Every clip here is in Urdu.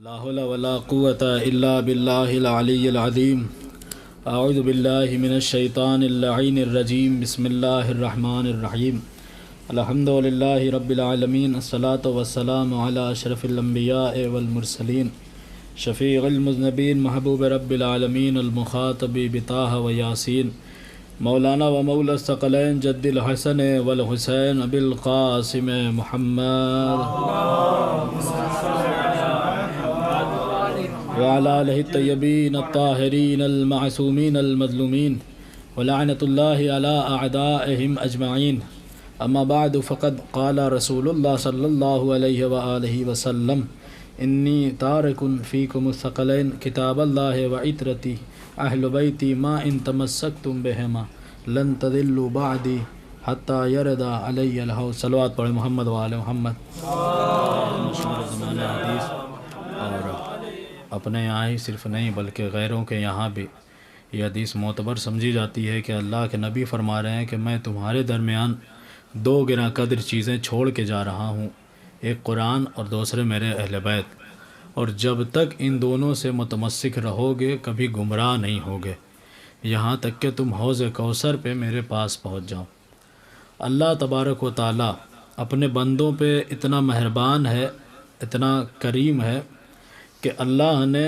لا حول ولا قوة إلا بالله العلي العظيم. أعوذ بالله من الشيطان اللعين الرجيم. بسم الله الرحمن الرحيم. الحمد لله رب العالمين. الصلاة والسلام على أشرف الأنبياء والمرسلين شفيع المذنبين محبوب رب العالمين المخاطب بطه وياسين مولانا ومولى الثقلين جد الحسن والحسين أبي القاسم محمد وعلى آله الطيبين الطاهرين المعصومين المظلومين ولعنة الله على أعدائهم أجمعين. أما بعد فقد قال رسول الله صلى الله عليه وآله وسلم إني تارك فيكم الثقلين كتاب الله وعترتي أهل بيتي ما إن تمسكتم بهما لن تضلوا بعدي حتى يرد علي الحوض. صلوات پڑھیں محمد وآل محمد. مشہور زمانہ حدیث اور اپنے یہاں ہی صرف نہیں بلکہ غیروں کے یہاں بھی یہ حدیث معتبر سمجھی جاتی ہے کہ اللہ کے نبی فرما رہے ہیں کہ میں تمہارے درمیان دو گراں قدر چیزیں چھوڑ کے جا رہا ہوں، ایک قرآن اور دوسرے میرے اہل بیت، اور جب تک ان دونوں سے متمسک رہو گے کبھی گمراہ نہیں ہوگے یہاں تک کہ تم حوض کوثر پہ میرے پاس پہنچ جاؤ. اللہ تبارک و تعالیٰ اپنے بندوں پہ اتنا مہربان ہے، اتنا کریم ہے کہ اللہ نے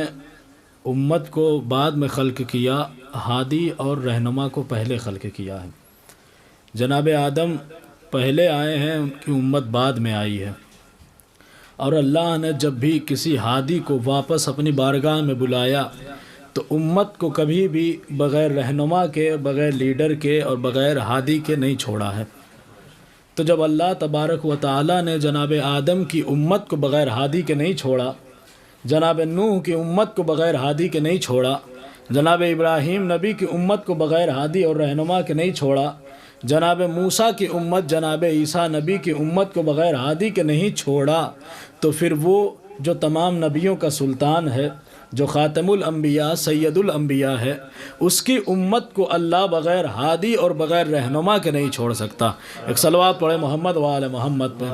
امت کو بعد میں خلق کیا، ہادی اور رہنما کو پہلے خلق کیا ہے. جناب آدم پہلے آئے ہیں، ان کی امت بعد میں آئی ہے، اور اللہ نے جب بھی کسی ہادی کو واپس اپنی بارگاہ میں بلایا تو امت کو کبھی بھی بغیر رہنما کے، بغیر لیڈر کے اور بغیر ہادی کے نہیں چھوڑا ہے. تو جب اللہ تبارک و تعالیٰ نے جناب آدم کی امت کو بغیر ہادی کے نہیں چھوڑا، جناب نوح کی امت کو بغیر ہادی کے نہیں چھوڑا، جناب ابراہیم نبی کی امت کو بغیر ہادی اور رہنما کے نہیں چھوڑا، جناب موسیٰ کی امت، جناب عیسیٰ نبی کی امت کو بغیر ہادی کے نہیں چھوڑا، تو پھر وہ جو تمام نبیوں کا سلطان ہے، جو خاتم الانبیاء سید الانبیاء ہے، اس کی امت کو اللہ بغیر ہادی اور بغیر رہنما کے نہیں چھوڑ سکتا. ایک صلوات پڑھے محمد وآل محمد پہ.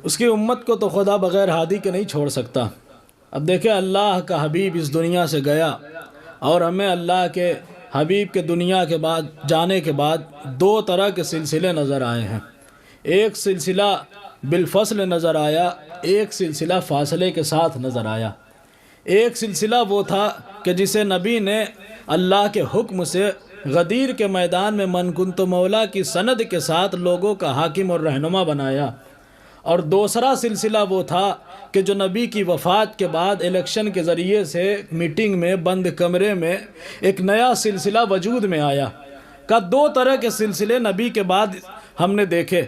اس کی امت کو تو خدا بغیر ہادی کے نہیں چھوڑ سکتا. اب دیکھیں، اللہ کا حبیب اس دنیا سے گیا اور ہمیں اللہ کے حبیب کے دنیا کے بعد جانے کے بعد دو طرح کے سلسلے نظر آئے ہیں. ایک سلسلہ بالفصل نظر آیا، ایک سلسلہ فاصلے کے ساتھ نظر آیا. ایک سلسلہ وہ تھا کہ جسے نبی نے اللہ کے حکم سے غدیر کے میدان میں من کنت مولا کی سند کے ساتھ لوگوں کا حاکم اور رہنما بنایا. اور دوسرا سلسلہ وہ تھا کہ جو نبی کی وفات کے بعد الیکشن کے ذریعے سے میٹنگ میں بند کمرے میں ایک نیا سلسلہ وجود میں آیا. کا دو طرح کے سلسلے نبی کے بعد ہم نے دیکھے.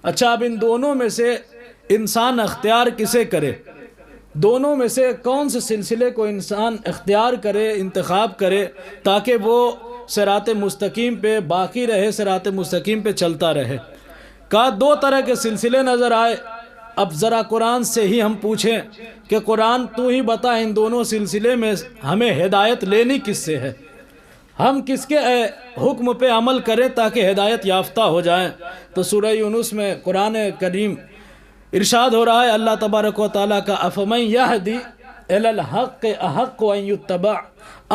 اچھا، اب ان دونوں میں سے انسان اختیار کسے کرے؟ دونوں میں سے کون سے سلسلے کو انسان اختیار کرے، انتخاب کرے، تاکہ وہ صراط مستقیم پہ باقی رہے، صراط مستقیم پہ چلتا رہے؟ کا دو طرح کے سلسلے نظر آئے. اب ذرا قرآن سے ہی ہم پوچھیں کہ قرآن تو ہی بتا ان دونوں سلسلے میں ہمیں ہدایت لینی کس سے ہے، ہم کس کے حکم پہ عمل کریں تاکہ ہدایت یافتہ ہو جائیں؟ تو سورہ یونس میں قرآن کریم ارشاد ہو رہا ہے اللہ تبارک و تعالیٰ کا، افمن یہدی الی الحق احق ان یتبع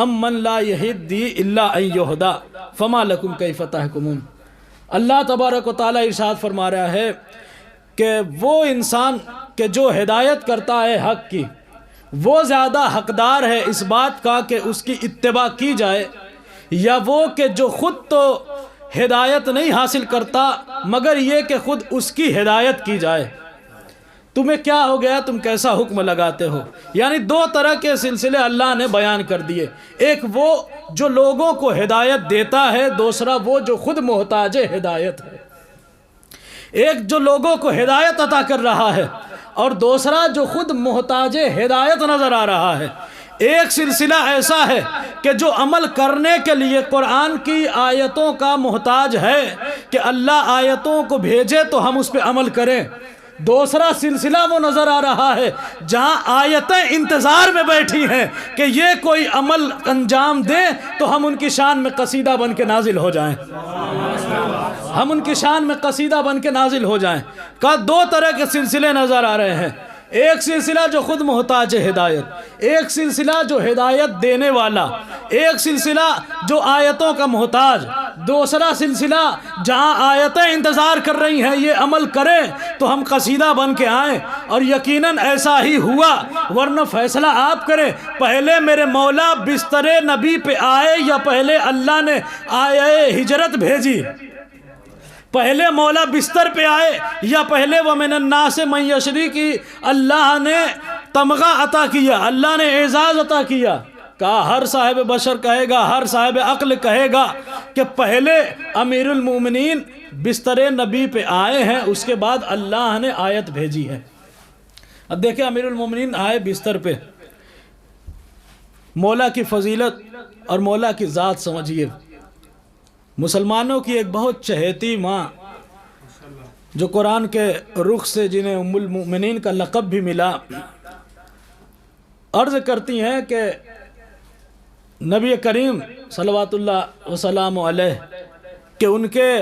ام من لا یہدی الا ان یہدی فما لکم کیف تحکمون. اللہ تبارک و تعالیٰ ارشاد فرما رہا ہے کہ وہ انسان کہ جو ہدایت کرتا ہے حق کی، وہ زیادہ حقدار ہے اس بات کا کہ اس کی اتباع کی جائے، یا وہ کہ جو خود تو ہدایت نہیں حاصل کرتا مگر یہ کہ خود اس کی ہدایت کی جائے؟ تمہیں کیا ہو گیا، تم کیسا حکم لگاتے ہو؟ یعنی دو طرح کے سلسلے اللہ نے بیان کر دیے. ایک وہ جو لوگوں کو ہدایت دیتا ہے، دوسرا وہ جو خود محتاج ہدایت ہے. ایک جو لوگوں کو ہدایت عطا کر رہا ہے اور دوسرا جو خود محتاج ہدایت نظر آ رہا ہے. ایک سلسلہ ایسا ہے کہ جو عمل کرنے کے لیے قرآن کی آیتوں کا محتاج ہے کہ اللہ آیتوں کو بھیجے تو ہم اس پہ عمل کریں، دوسرا سلسلہ وہ نظر آ رہا ہے جہاں آیتیں انتظار میں بیٹھی ہیں کہ یہ کوئی عمل انجام دے تو ہم ان کی شان میں قصیدہ بن کے نازل ہو جائیں، ہم ان کی شان میں قصیدہ بن کے نازل ہو جائیں۔ کا دو طرح کے سلسلے نظر آ رہے ہیں، ایک سلسلہ جو خود محتاج ہدایت، ایک سلسلہ جو ہدایت دینے والا، ایک سلسلہ جو آیتوں کا محتاج، دوسرا سلسلہ جہاں آیتیں انتظار کر رہی ہیں یہ عمل کریں تو ہم قصیدہ بن کے آئیں۔ اور یقیناً ایسا ہی ہوا، ورنہ فیصلہ آپ کریں، پہلے میرے مولا بستر نبی پہ آئے یا پہلے اللہ نے آیے ہجرت بھیجی؟ پہلے مولا بستر پہ آئے یا پہلے وَمِنَ النَّاسِ مَن یشری کی اللہ نے تمغہ عطا کیا، اللہ نے اعزاز عطا کیا؟ کہا ہر صاحب بشر کہے گا، ہر صاحب عقل کہے گا کہ پہلے امیر المومنین بستر نبی پہ آئے ہیں، اس کے بعد اللہ نے آیت بھیجی ہے۔ اب دیکھیں امیر المومنین آئے بستر پہ، مولا کی فضیلت اور مولا کی ذات سمجھیے۔ مسلمانوں کی ایک بہت چہیتی ماں جو قرآن کے رخ سے جنہیں ام المؤمنین کا لقب بھی ملا، عرض کرتی ہیں کہ نبی کریم صلوات اللہ وسلام علیہ کہ ان کے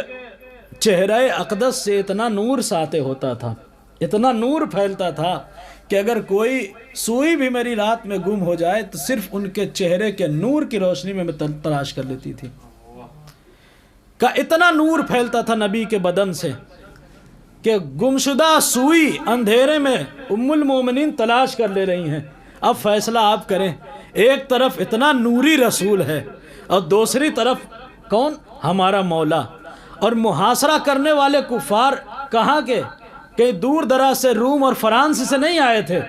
چہرہ اقدس سے اتنا نور ساطع ہوتا تھا، اتنا نور پھیلتا تھا کہ اگر کوئی سوئی بھی میری رات میں گم ہو جائے تو صرف ان کے چہرے کے نور کی روشنی میں تلاش کر لیتی تھی۔ کہ اتنا نور پھیلتا تھا نبی کے بدن سے کہ گمشدہ سوئی اندھیرے میں ام المومنین تلاش کر لے رہی ہیں۔ اب فیصلہ آپ کریں، ایک طرف اتنا نوری رسول ہے اور دوسری طرف کون؟ ہمارا مولا۔ اور محاصرہ کرنے والے کفار کہاں کے؟ کہ دور دراز سے، روم اور فرانس سے نہیں آئے تھے،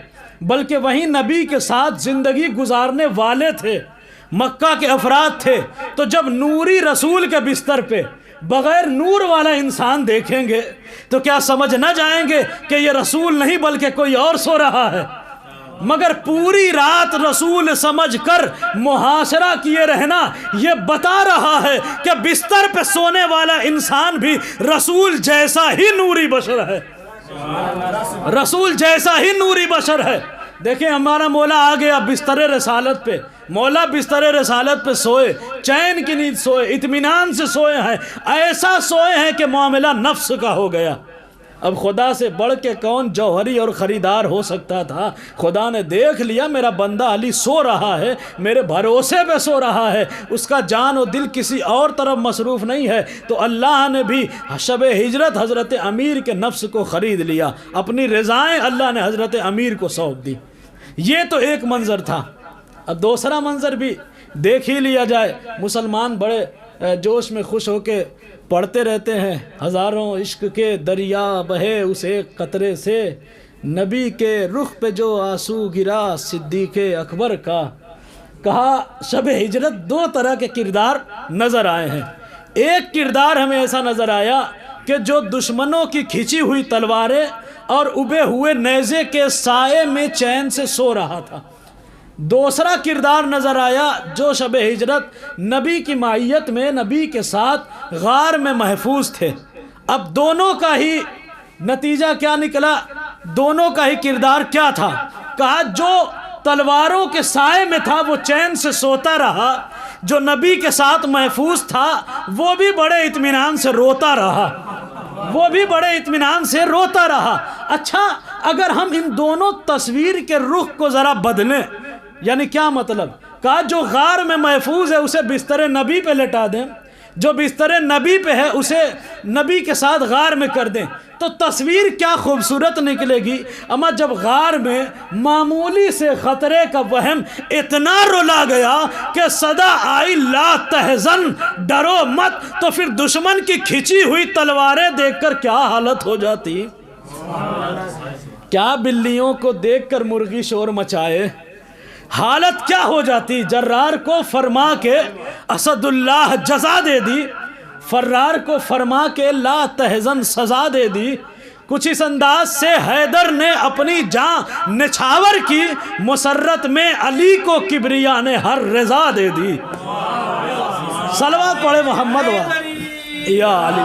بلکہ وہیں نبی کے ساتھ زندگی گزارنے والے تھے، مکہ کے افراد تھے۔ تو جب نوری رسول کے بستر پہ بغیر نور والا انسان دیکھیں گے تو کیا سمجھ نہ جائیں گے کہ یہ رسول نہیں بلکہ کوئی اور سو رہا ہے؟ مگر پوری رات رسول سمجھ کر محاصرہ کیے رہنا یہ بتا رہا ہے کہ بستر پہ سونے والا انسان بھی رسول جیسا ہی نوری بشر ہے، رسول جیسا ہی نوری بشر ہے۔ دیکھیں ہمارا مولا آ گیا بستر رسالت پہ، مولا بستر رسالت پہ سوئے، چین کی نیند سوئے، اطمینان سے سوئے ہیں، ایسا سوئے ہیں کہ معاملہ نفس کا ہو گیا۔ اب خدا سے بڑھ کے کون جوہری اور خریدار ہو سکتا تھا؟ خدا نے دیکھ لیا میرا بندہ علی سو رہا ہے، میرے بھروسے پہ سو رہا ہے، اس کا جان و دل کسی اور طرف مصروف نہیں ہے، تو اللہ نے بھی شب ہجرت حضرت امیر کے نفس کو خرید لیا، اپنی رضائیں اللہ نے حضرت امیر کو سونپ دی۔ یہ تو ایک منظر تھا۔ اب دوسرا منظر بھی دیکھ ہی لیا جائے۔ مسلمان بڑے جوش میں خوش ہو کے پڑھتے رہتے ہیں، ہزاروں عشق کے دریا بہے اس ایک قطرے سے، نبی کے رخ پہ جو آنسو گرا صدیق اکبر کا۔ کہا شب ہجرت دو طرح کے کردار نظر آئے ہیں۔ ایک کردار ہمیں ایسا نظر آیا کہ جو دشمنوں کی کھینچی ہوئی تلواریں اور ابے ہوئے نیزے کے سائے میں چین سے سو رہا تھا۔ دوسرا کردار نظر آیا جو شب ہجرت نبی کی معیت میں نبی کے ساتھ غار میں محفوظ تھے۔ اب دونوں کا ہی نتیجہ کیا نکلا؟ دونوں کا ہی کردار کیا تھا؟ کہا جو تلواروں کے سائے میں تھا وہ چین سے سوتا رہا، جو نبی کے ساتھ محفوظ تھا وہ بھی بڑے اطمینان سے روتا رہا، وہ بھی بڑے اطمینان سے روتا رہا۔ اچھا اگر ہم ان دونوں تصویر کے رخ کو ذرا بدلیں، یعنی کیا مطلب؟ کہا جو غار میں محفوظ ہے اسے بستر نبی پہ لٹا دیں، جو بستر نبی پہ ہے اسے نبی کے ساتھ غار میں کر دیں، تو تصویر کیا خوبصورت نکلے گی۔ اما جب غار میں معمولی سے خطرے کا وہم اتنا رلا گیا کہ صدا آئی لا تحزن، ڈرو مت، تو پھر دشمن کی کھینچی ہوئی تلواریں دیکھ کر کیا حالت ہو جاتی؟ کیا بلیوں کو دیکھ کر مرغی شور مچائے؟ حالت کیا ہو جاتی؟ جرار کو فرما کے اسد اللہ جزا دے دی، فرار کو فرما کے لا تحزن سزا دے دی۔ کچھ اس انداز سے حیدر نے اپنی جان نچھاور کی، مسرت میں علی کو کبریا نے ہر رضا دے دی۔ صلوات پڑھے محمد یا علی۔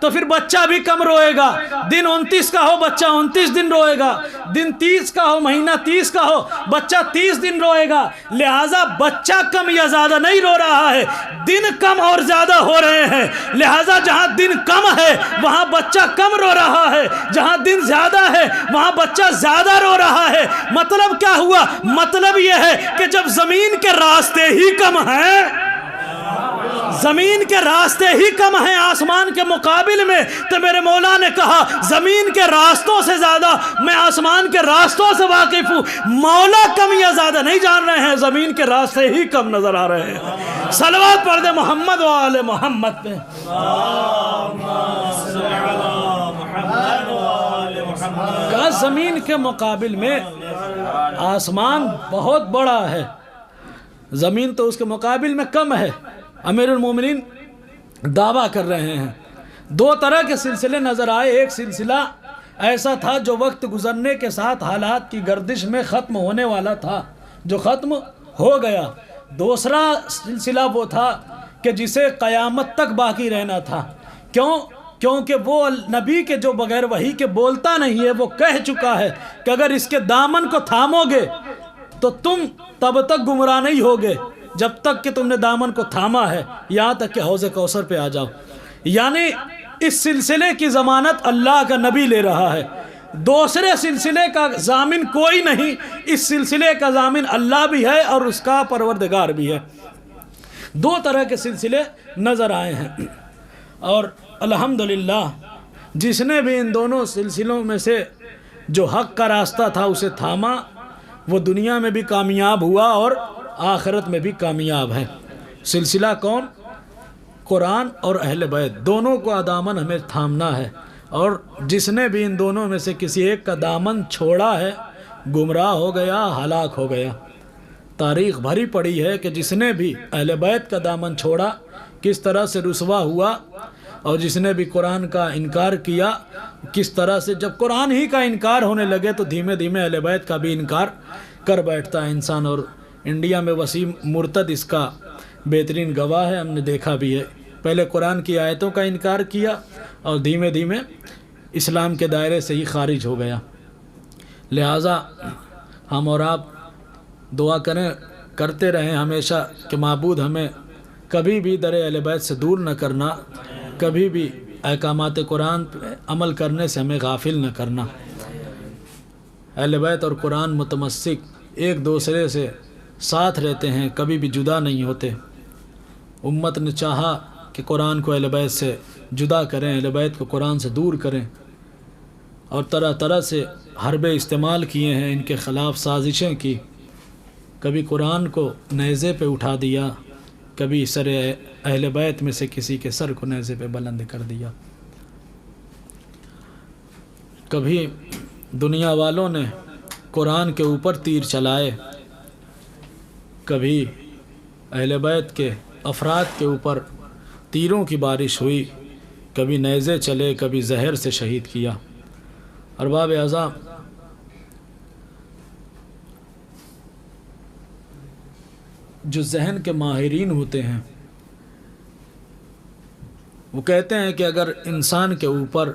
تو پھر بچہ بھی کم روئے گا. دن 29 کا ہو بچہ 29 دن روئے گا, دن 30 کا ہو مہینہ 30 کا ہو بچہ 30 دن روئے گا. لہٰذا بچہ کم یا زیادہ نہیں رو رہا ہے, دن کم اور زیادہ ہو رہے ہیں. لہٰذا جہاں دن کم ہے وہاں بچہ کم رو رہا ہے, جہاں دن زیادہ ہے وہاں بچہ زیادہ رو رہا ہے. مطلب کیا ہوا؟ مطلب یہ ہے کہ جب زمین کے راستے ہی کم ہیں, زمین کے راستے ہی کم ہیں آسمان کے مقابل میں, تو میرے مولا نے کہا زمین کے راستوں سے زیادہ میں آسمان کے راستوں سے واقف ہوں. مولا کم یا زیادہ نہیں جان رہے ہیں, زمین کے راستے ہی کم نظر آ رہے ہیں. صلوات پڑھ دے محمد و آل محمد پہ. کہا زمین کے مقابل میں آسمان بہت بڑا ہے, زمین تو اس کے مقابل میں کم ہے. امیر المومنین دعویٰ کر رہے ہیں. دو طرح کے سلسلے نظر آئے. ایک سلسلہ ایسا تھا جو وقت گزرنے کے ساتھ حالات کی گردش میں ختم ہونے والا تھا, جو ختم ہو گیا. دوسرا سلسلہ وہ تھا کہ جسے قیامت تک باقی رہنا تھا. کیونکہ وہ نبی کے جو بغیر وحی کے بولتا نہیں ہے, وہ کہہ چکا ہے کہ اگر اس کے دامن کو تھامو گے تو تم تب تک گمراہ نہیں ہوگے جب تک کہ تم نے دامن کو تھاما ہے, یہاں تک کہ حوض کوثر پہ آ جاؤ. یعنی اس سلسلے کی ضمانت اللہ کا نبی لے رہا ہے, دوسرے سلسلے کا ضامن کوئی نہیں. اس سلسلے کا ضامن اللہ بھی ہے اور اس کا پروردگار بھی ہے. دو طرح کے سلسلے نظر آئے ہیں, اور الحمدللہ جس نے بھی ان دونوں سلسلوں میں سے جو حق کا راستہ تھا اسے تھاما, وہ دنیا میں بھی کامیاب ہوا اور آخرت میں بھی کامیاب ہے. سلسلہ کون؟ قرآن اور اہل بیت, دونوں کو دامن ہمیں تھامنا ہے. اور جس نے بھی ان دونوں میں سے کسی ایک کا دامن چھوڑا ہے گمراہ ہو گیا, ہلاک ہو گیا. تاریخ بھری پڑی ہے کہ جس نے بھی اہل بیت کا دامن چھوڑا کس طرح سے رسوا ہوا, اور جس نے بھی قرآن کا انکار کیا کس طرح سے, جب قرآن ہی کا انکار ہونے لگے تو دھیمے دھیمے اہل بیت کا بھی انکار کر بیٹھتا ہے انسان. اور انڈیا میں وسیم مرتد اس کا بہترین گواہ ہے, ہم نے دیکھا بھی ہے. پہلے قرآن کی آیتوں کا انکار کیا اور دھیمے دھیمے اسلام کے دائرے سے ہی خارج ہو گیا. لہٰذا ہم اور آپ دعا کرتے رہیں ہمیشہ کہ معبود ہمیں کبھی بھی در اہل بیت سے دور نہ کرنا, کبھی بھی احکامات قرآن پہ عمل کرنے سے ہمیں غافل نہ کرنا. اہل بیت اور قرآن متمسک ایک دوسرے سے ساتھ رہتے ہیں, کبھی بھی جدا نہیں ہوتے. امت نے چاہا کہ قرآن کو اہل بیت سے جدا کریں, اہل بیت کو قرآن سے دور کریں, اور طرح طرح سے حربے استعمال کیے ہیں, ان کے خلاف سازشیں کی. کبھی قرآن کو نیزے پہ اٹھا دیا, کبھی سر اہل بیت میں سے کسی کے سر کو نیزے پہ بلند کر دیا. کبھی دنیا والوں نے قرآن کے اوپر تیر چلائے, کبھی اہل بیت کے افراد کے اوپر تیروں کی بارش ہوئی, کبھی نیزے چلے, کبھی زہر سے شہید کیا. ارباب اعظام, جو ذہن کے ماہرین ہوتے ہیں وہ کہتے ہیں کہ اگر انسان کے اوپر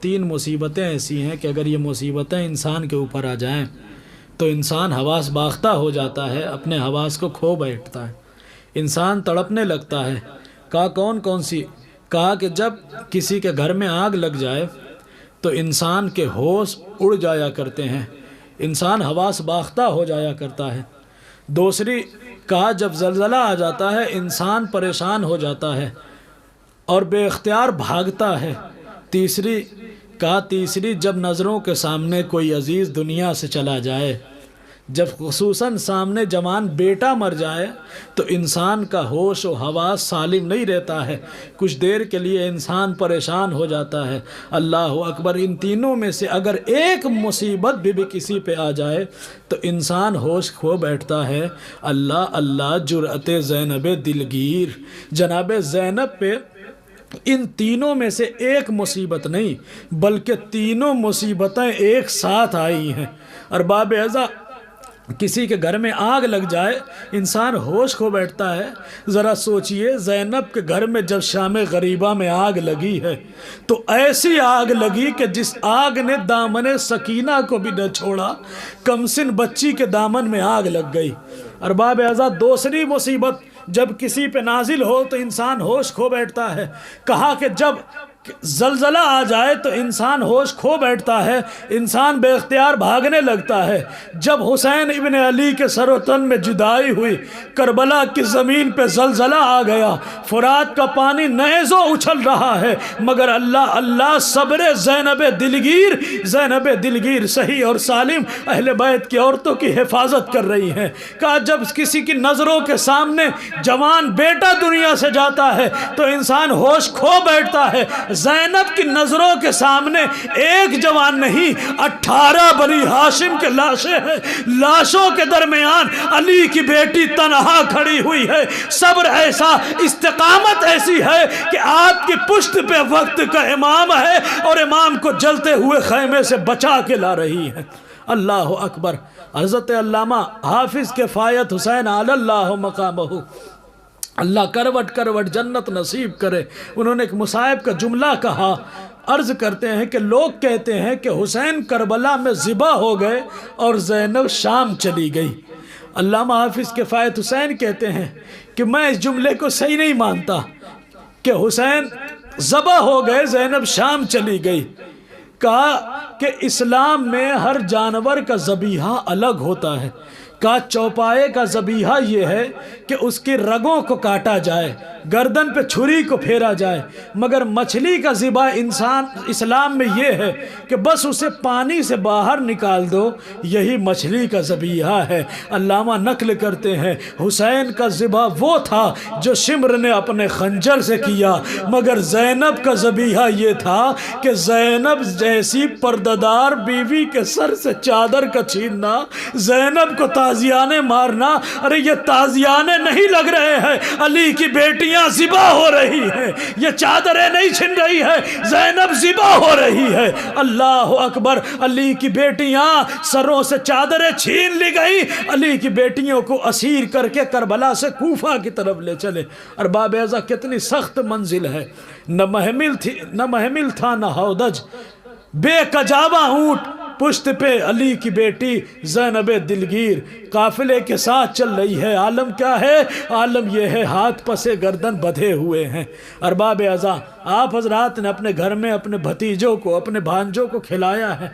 3 مصیبتیں ایسی ہیں کہ اگر یہ مصیبتیں انسان کے اوپر آ جائیں تو انسان حواس باختہ ہو جاتا ہے, اپنے حواس کو کھو بیٹھتا ہے, انسان تڑپنے لگتا ہے. کہا کون سی؟ کہا کہ جب کسی کے گھر میں آگ لگ جائے تو انسان کے ہوش اڑ جایا کرتے ہیں, انسان حواس باختہ ہو جایا کرتا ہے. دوسری کہا جب زلزلہ آ جاتا ہے انسان پریشان ہو جاتا ہے اور بے اختیار بھاگتا ہے. تیسری جب نظروں کے سامنے کوئی عزیز دنیا سے چلا جائے, جب خصوصاً سامنے جوان بیٹا مر جائے تو انسان کا ہوش و حواس سالم نہیں رہتا ہے, کچھ دیر کے لیے انسان پریشان ہو جاتا ہے. اللہ اکبر, ان تینوں میں سے اگر ایک مصیبت بھی کسی پہ آ جائے تو انسان ہوش کھو بیٹھتا ہے. اللہ جرأت زینب دلگیر, جناب زینب پہ ان تینوں میں سے ایک مصیبت نہیں بلکہ تینوں مصیبتیں ایک ساتھ آئی ہیں. ارباب اعزا, کسی کے گھر میں آگ لگ جائے انسان ہوش کھو بیٹھتا ہے۔ ذرا سوچئے زینب کے گھر میں جب شام غریبہ میں آگ لگی ہے تو ایسی آگ لگی کہ جس آگ نے دامن سکینہ کو بھی نہ چھوڑا، کمسن بچی کے دامن میں آگ لگ گئی۔ ارباب اعزاز، دوسری مصیبت جب کسی پہ نازل ہو تو انسان ہوش کھو بیٹھتا ہے۔ کہا کہ جب زلزلہ آ جائے تو انسان ہوش کھو بیٹھتا ہے، انسان بے اختیار بھاگنے لگتا ہے۔ جب حسین ابن علی کے سر و تن میں جدائی ہوئی، کربلا کی زمین پہ زلزلہ آ گیا، فرات کا پانی نیزوں اچھل رہا ہے، مگر اللہ اللہ صبر زینب دلگیر صحیح اور سالم اہل بیت کی عورتوں کی حفاظت کر رہی ہیں۔ کہا جب کسی کی نظروں کے سامنے جوان بیٹا دنیا سے جاتا ہے تو انسان ہوش کھو بیٹھتا ہے۔ زینب کی نظروں کے سامنے ایک جوان نہیں 18 بنی ہاشم کے لاشیں ہیں، لاشوں کے درمیان علی کی بیٹی تنہا کھڑی ہوئی ہے۔ صبر ایسا، استقامت ایسی ہے کہ آپ کی پشت پہ وقت کا امام ہے اور امام کو جلتے ہوئے خیمے سے بچا کے لا رہی ہے۔ اللہ اکبر۔ حضرت علامہ حافظ کفایت حسین علی اللہ مقامہ، اللہ کروٹ کروٹ جنت نصیب کرے، انہوں نے ایک مصائب کا جملہ کہا، عرض کرتے ہیں کہ لوگ کہتے ہیں کہ حسین کربلا میں ذبح ہو گئے اور زینب شام چلی گئی۔ علامہ حافظ کفایت حسین کہتے ہیں کہ میں اس جملے کو صحیح نہیں مانتا کہ حسین ذبح ہو گئے زینب شام چلی گئی۔ کہا کہ اسلام میں ہر جانور کا ذبیحہ الگ ہوتا ہے۔ کہا چوپائے کا ذبیحہ یہ ہے کہ اس کی رگوں کو کاٹا جائے، گردن پہ چھری کو پھیرا جائے، مگر مچھلی کا ذبح اسلام میں یہ ہے کہ بس اسے پانی سے باہر نکال دو، یہی مچھلی کا ذبیحہ ہے۔ علامہ نقل کرتے ہیں حسین کا ذبح وہ تھا جو شمر نے اپنے خنجر سے کیا، مگر زینب کا ذبیحہ یہ تھا کہ زینب جیسی پردہ دار بیوی کے سر سے چادر کا چھیننا، زینب کو تازیانے مارنا، ارے یہ تازیانے نہیں لگ رہے ہیں، علی کی بیٹیاں ذبح ہو رہی ہیں، یہ چادریں نہیں چھن رہی ہے، زینب ذبح ہو رہی ہے۔ اللہ اکبر۔ علی کی بیٹیاں سروں سے چادریں چھین لی گئی، علی کی بیٹیوں کو اسیر کر کے کربلا سے کوفہ کی طرف لے چلے۔ ارباب اعزاز کتنی سخت منزل ہے، نہ محمل تھا نہ ہودج، بے کجاوا اونٹ، پشت پہ علی کی بیٹی زینب دلگیر قافلے کے ساتھ چل رہی ہے۔ عالم کیا ہے؟ عالم یہ ہے ہاتھ پسے گردن بدھے ہوئے ہیں۔ ارباب اعزاز، آپ حضرات نے اپنے گھر میں اپنے بھتیجوں کو، اپنے بھانجوں کو کھلایا ہے،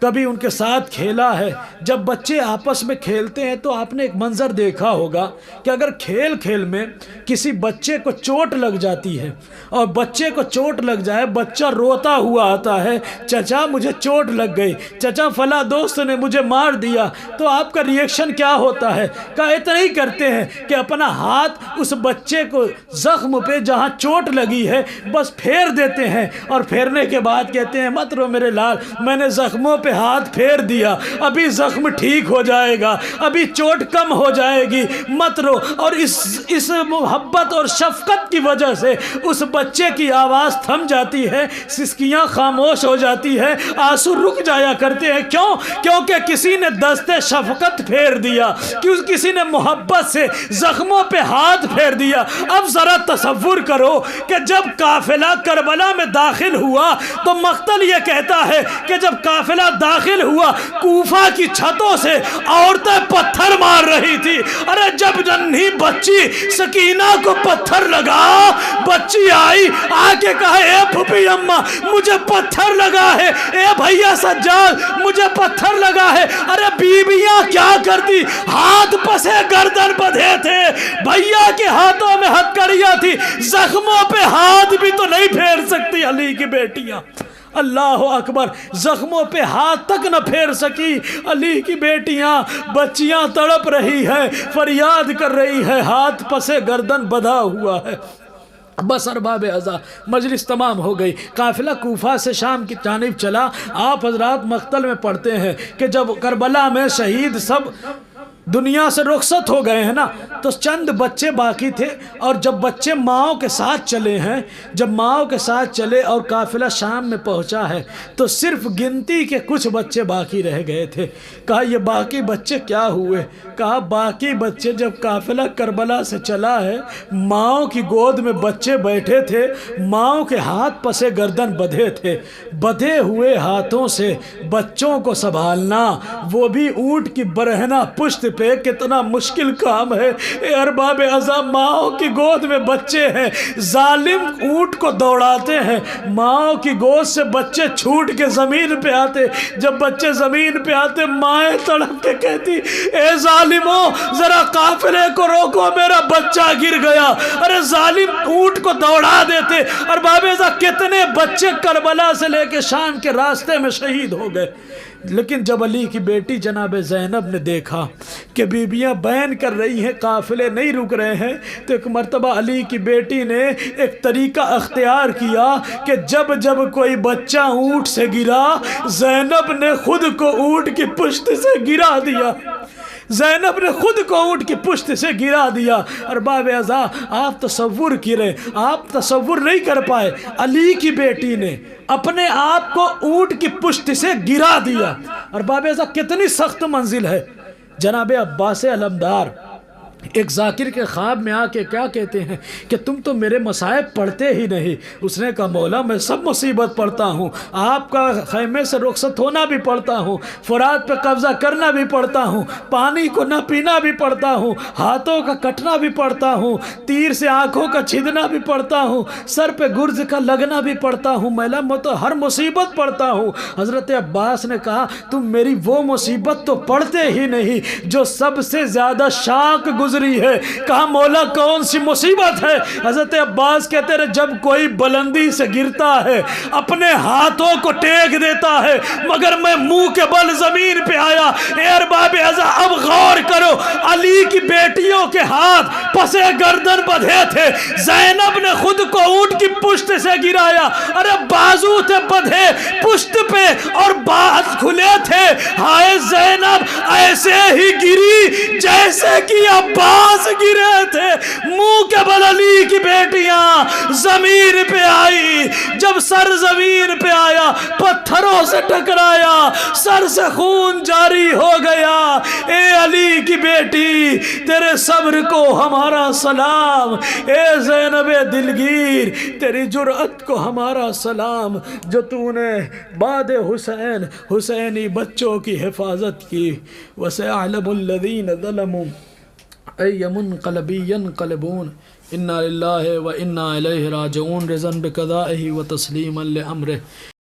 کبھی ان کے ساتھ کھیلا ہے۔ جب بچے آپس میں کھیلتے ہیں تو آپ نے ایک منظر دیکھا ہوگا کہ اگر کھیل کھیل میں کسی بچے کو چوٹ لگ جاتی ہے اور بچے کو چوٹ لگ جائے، بچہ روتا ہوا آتا ہے، چچا مجھے چوٹ لگ گئی، چچا فلاں دوست نے مجھے مار دیا، تو آپ کا ریئیکشن کیا ہوتا ہے؟ کہا اتنا ہی کرتے ہیں کہ اپنا ہاتھ اس بچے کو زخم پہ جہاں چوٹ لگی ہے بس پھیر دیتے ہیں، اور پھیرنے کے بعد کہتے ہیں مت رو میرے لال، میں نے زخموں پہ ہاتھ پھیر دیا، ابھی زخم ٹھیک ہو جائے گا، ابھی چوٹ کم ہو جائے گی، مت رو۔ اور اس محبت اور شفقت کی وجہ سے اس بچے کی آواز تھم جاتی ہے، سسکیاں خاموش ہو جاتی ہے، آنسو رک جایا کرتے ہیں۔ کیوں؟ کیونکہ کسی نے دست شفقت پھیر دیا، کسی نے محبت سے زخموں پہ ہاتھ پھیر دیا۔ اب ذرا تصور کرو کہ جب قافلہ کربلا میں داخل ہوا تو مقتل یہ کہتا ہے کہ جب قافلہ داخل ہوا کوفہ کی چھتوں سے عورتیں پتھر مار رہی تھی۔ ارے جب ننھی بچی سکینہ کو پتھر لگا، بچی آئی آ کے کہا اے پھوپھی اماں مجھے پتھر لگا ہے، اے بھیا سجاد مجھے پتھر لگا ہے۔ ارے بیویاں کیا کرتی؟ ہاتھ پسے گردن بدھے تھے، بھیا کے ہاتھوں میں ہتکڑیاں تھی، زخموں پہ ہاتھ بھی تو نہیں پھیر سکتی علی کی بیٹیاں۔ اللہ اکبر۔ زخموں پہ ہاتھ تک نہ پھیر سکی علی کی بیٹیاں، بچیاں تڑپ رہی ہے، فریاد کر رہی ہے، ہاتھ پسے گردن بدھا ہوا ہے۔ بس ارباب اعزاز مجلس تمام ہو گئی، قافلہ کوفہ سے شام کی جانب چلا۔ آپ حضرات مقتل میں پڑھتے ہیں کہ جب کربلا میں شہید سب دنیا سے رخصت ہو گئے ہیں نا، تو چند بچے باقی تھے، اور جب بچے ماؤں کے ساتھ چلے ہیں، جب ماؤں کے ساتھ چلے اور قافلہ شام میں پہنچا ہے تو صرف گنتی کے کچھ بچے باقی رہ گئے تھے۔ کہا یہ باقی بچے کیا ہوئے؟ کہا باقی بچے جب قافلہ کربلا سے چلا ہے، ماؤں کی گود میں بچے بیٹھے تھے، ماؤں کے ہاتھ پسے گردن بدھے تھے، بدھے ہوئے ہاتھوں سے بچوں کو سنبھالنا، وہ بھی اونٹ کی برہنہ پشت پہ، کتنا مشکل کام ہے۔ اے ارباب عزا، ماؤں کی گود میں بچے ہیں، ظالم اونٹ کو دوڑاتے ہیں، ماؤں کی گود سے بچے چھوٹ کے زمین پہ آتے، جب بچے زمین پہ آتے مائیں تڑپ کے کہتی اے ظالموں ذرا قافلے کو روکو، میرا بچہ گر گیا۔ ارے ظالم اونٹ کو دوڑا دیتے۔ اور بابیزہ کتنے بچے کربلا سے لے کے شام کے راستے میں شہید ہو گئے۔ لیکن جب علی کی بیٹی جناب زینب نے دیکھا کہ بیبیاں بین کر رہی ہیں، قافلے نہیں رک رہے ہیں، تو ایک مرتبہ علی کی بیٹی نے ایک طریقہ اختیار کیا کہ جب جب کوئی بچہ اونٹ سے گرا، زینب نے خود کو اونٹ کی پشت سے گرا دیا، زینب نے خود کو اونٹ کی پشت سے گرا دیا۔ ارباب اعزاء، آپ تصور کریں، آپ تصور نہیں کر پائے، علی کی بیٹی نے اپنے آپ کو اونٹ کی پشت سے گرا دیا۔ ارباب اعزاء، کتنی سخت منزل ہے۔ جناب عباس علمدار ایک ذاکر کے خواب میں آ کے کیا کہتے ہیں کہ تم تو میرے مصائب پڑھتے ہی نہیں۔ اس نے کہا مولا میں سب مصیبت پڑھتا ہوں، آپ کا خیمے سے رخصت ہونا بھی پڑھتا ہوں، فرات پہ قبضہ کرنا بھی پڑھتا ہوں، پانی کو نہ پینا بھی پڑھتا ہوں، ہاتھوں کا کٹنا بھی پڑھتا ہوں، تیر سے آنکھوں کا چھدنا بھی پڑھتا ہوں، سر پہ گرز کا لگنا بھی پڑھتا ہوں، مولا میں تو ہر مصیبت پڑھتا ہوں۔ حضرت عباس نے کہا تم میری وہ مصیبت تو پڑھتے ہی نہیں جو سب سے زیادہ شاق گزری ہے۔ کہا مولا کون سی مصیبت ہے؟ حضرت عباس کہتے رہے جب کوئی بلندی سے گرتا ہے اپنے ہاتھوں کو ٹیک دیتا ہے، مگر میں منہ کے بل زمین پہ آیا۔ اے ارباب عزا اب غور کرو، علی کی بیٹیوں کے ہاتھ پسے گردن بدھے تھے، زینب نے خود کو اونٹ کی پشت سے گرایا۔ ارے بازو تھے بدھے پشت پہ اور باز کھلے تھے، ہائے زینب ایسے ہی گری جیسے کہ عباس گرے تھے۔ منہ کے بل علی کی بیٹیاں زمین پہ آئی، جب سر زمین پہ آیا پتھروں سے ٹکرایا، سر سے خون جاری ہو گیا۔ اے علی کی بیٹی تیرے صبر کو ہمارا سلام، اے زینب دلگیر تیری جرأت کو ہمارا سلام، جو تو نے بعد حسین حسینی بچوں کی حفاظت کی۔ وَسَيَعْلَمُ الَّذِينَ ظَلَمُوا أَيَّ مُنقَلَبٍ يَنقَلِبُونَ إِنَّا لِلَّهِ وَإِنَّا إِلَيْهِ رَاجِعُونَ رِضًا بِقَضَائِهِ وَتَسْلِيمًا لِأَمْرِهِ۔